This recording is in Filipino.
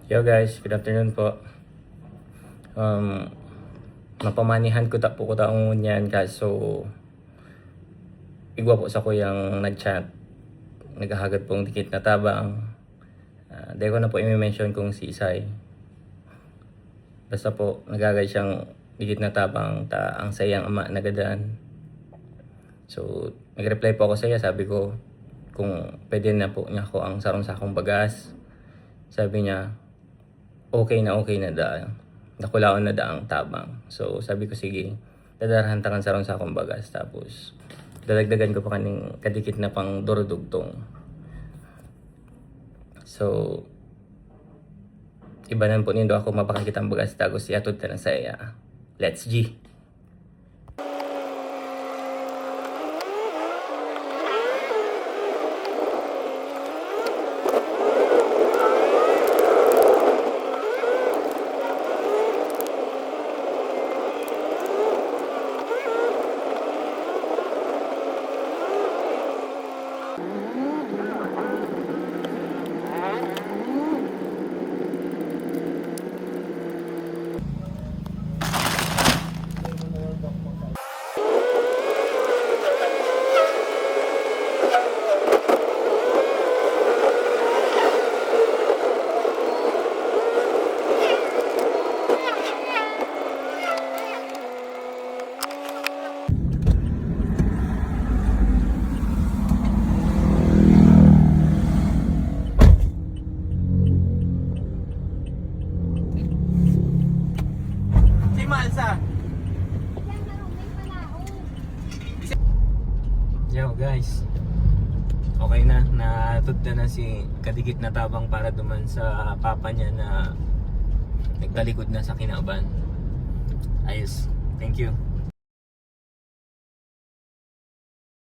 Yo guys, good afternoon po. Um, Mapamanihan ko ta po ko taong yan kaso igwa po sa kuyang nag-chat. Naghahagad pong dikit na tabang. Dahil ko na po i-mention kung si Isay. Basta po nagagay siyang dikit na tabang ta ang sayang ama nagadan. So nag-reply po ako sa iya, sabi ko kung pwede na po niya ko ang sarong sakong bagas. Sabi niya okay na da. Nakulaon na da ang tabang. So sabi ko sige, dadarahan takan sarong sakong bagas. Tapos dadagdagan ko pa kaning kadikit na pang durudugtong. So ibanan po nindo ako mapakakita ang bagas tagos iatod ta na sa iya. Let's G! Yo guys, okay na, natod na si kadikit na tabang para duman sa papa niya na nagtalikod na sa kinaban. Ayos, thank you.